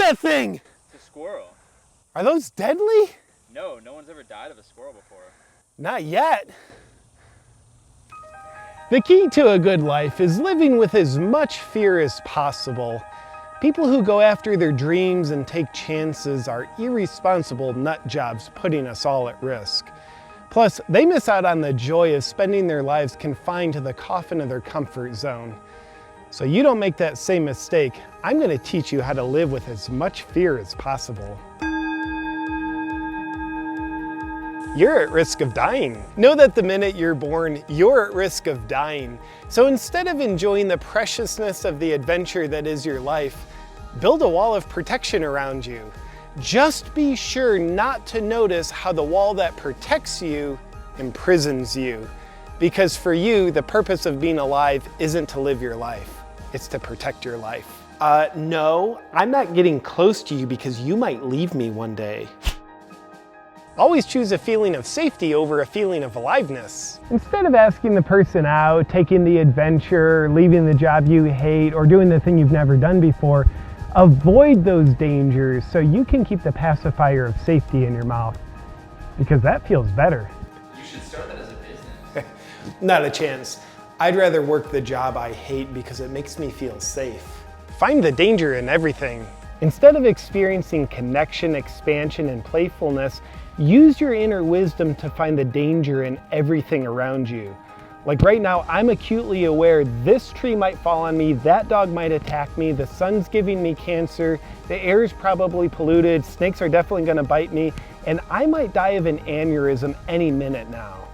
that thing? It's a squirrel. Are those deadly? No, no one's ever died of a squirrel before. Not yet. The key to a good life is living with as much fear as possible. People who go after their dreams and take chances are irresponsible nut jobs putting us all at risk. Plus, they miss out on the joy of spending their lives confined to the coffin of their comfort zone. So you don't make that same mistake. I'm going to teach you how to live with as much fear as possible. You're at risk of dying. Know that the minute you're born, you're at risk of dying. So instead of enjoying the preciousness of the adventure that is your life, build a wall of protection around you. Just be sure not to notice how the wall that protects you imprisons you. Because for you, the purpose of being alive isn't to live your life, it's to protect your life. No, I'm not getting close to you because you might leave me one day. Always choose a feeling of safety over a feeling of aliveness. Instead of asking the person out, taking the adventure, leaving the job you hate, or doing the thing you've never done before, avoid those dangers so you can keep the pacifier of safety in your mouth, because that feels better. You should start that as a business. Not a chance. I'd rather work the job I hate because it makes me feel safe. Find the danger in everything. Instead of experiencing connection, expansion, and playfulness, use your inner wisdom to find the danger in everything around you. Like right now, I'm acutely aware this tree might fall on me, that dog might attack me, the sun's giving me cancer, the air is probably polluted, snakes are definitely gonna bite me, and I might die of an aneurysm any minute now.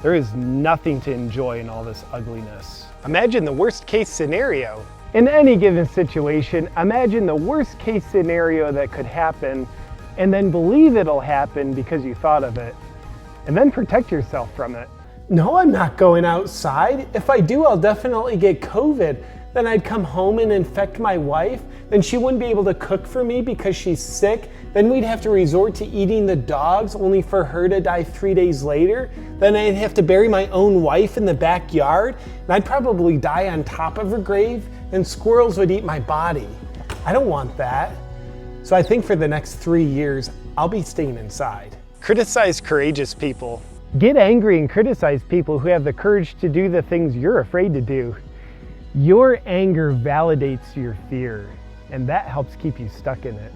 There is nothing to enjoy in all this ugliness. Imagine the worst case scenario. In any given situation, imagine the worst case scenario that could happen, and then believe it'll happen because you thought of it. And then protect yourself from it. No, I'm not going outside. If I do, I'll definitely get COVID. Then I'd come home and infect my wife. Then she wouldn't be able to cook for me because she's sick. Then we'd have to resort to eating the dogs only for her to die 3 days later. Then I'd have to bury my own wife in the backyard. And I'd probably die on top of her grave. And squirrels would eat my body. I don't want that. So I think for the next 3 years, I'll be staying inside. Criticize courageous people. Get angry and criticize people who have the courage to do the things you're afraid to do. Your anger validates your fear, and that helps keep you stuck in it.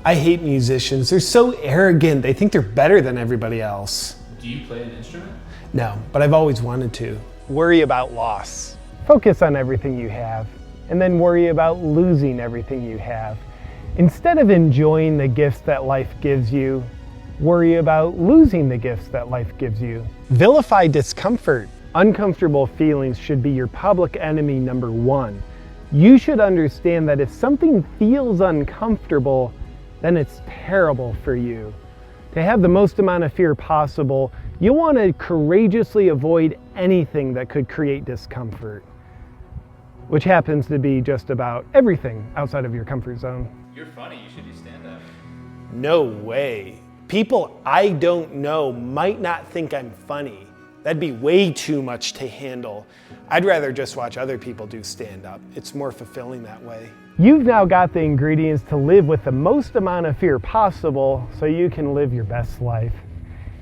I hate musicians. They're so arrogant. They think they're better than everybody else. Do you play an instrument? No, but I've always wanted to. Worry about loss. Focus on everything you have, and then worry about losing everything you have. Instead of enjoying the gifts that life gives you, worry about losing the gifts that life gives you. Vilify discomfort. Uncomfortable feelings should be your public enemy number one. You should understand that if something feels uncomfortable, then it's terrible for you. To have the most amount of fear possible, you want to courageously avoid anything that could create discomfort, which happens to be just about everything outside of your comfort zone. You're funny, you should do stand-up. No way. People I don't know might not think I'm funny. That'd be way too much to handle. I'd rather just watch other people do stand-up. It's more fulfilling that way. You've now got the ingredients to live with the most amount of fear possible so you can live your best life.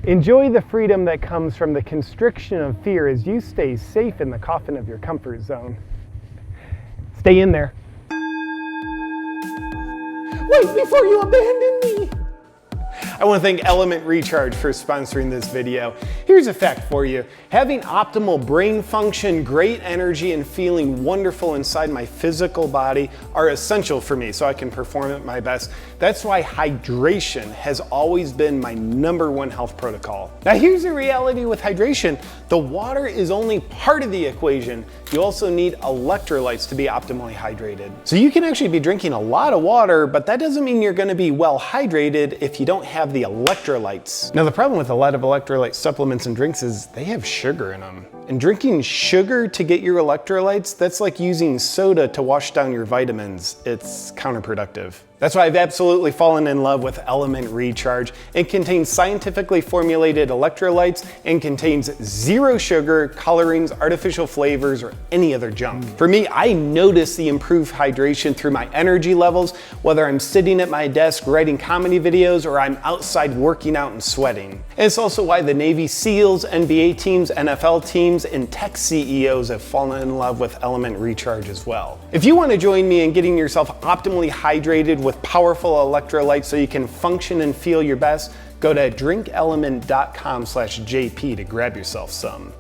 Enjoy the freedom that comes from the constriction of fear as you stay safe in the coffin of your comfort zone. Stay in there. Wait before you abandon me! I want to thank Element Recharge for sponsoring this video. Here's a fact for you. Having optimal brain function, great energy, and feeling wonderful inside my physical body are essential for me so I can perform at my best. That's why hydration has always been my #1 health protocol. Now here's the reality with hydration. The water is only part of the equation. You also need electrolytes to be optimally hydrated. So you can actually be drinking a lot of water, but that doesn't mean you're gonna be well hydrated if you don't have the electrolytes. Now the problem with a lot of electrolyte supplements and drinks is they have sugar in them. And drinking sugar to get your electrolytes, that's like using soda to wash down your vitamins. It's counterproductive. That's why I've absolutely fallen in love with Element Recharge. It contains scientifically formulated electrolytes and contains zero sugar, colorings, artificial flavors, or any other junk. For me, I notice the improved hydration through my energy levels, whether I'm sitting at my desk writing comedy videos or I'm outside working out and sweating. And it's also why the Navy SEALs, NBA teams, NFL teams, and tech CEOs have fallen in love with Element Recharge as well. If you want to join me in getting yourself optimally hydrated with powerful electrolytes so you can function and feel your best, go to drinkelement.com/JP to grab yourself some.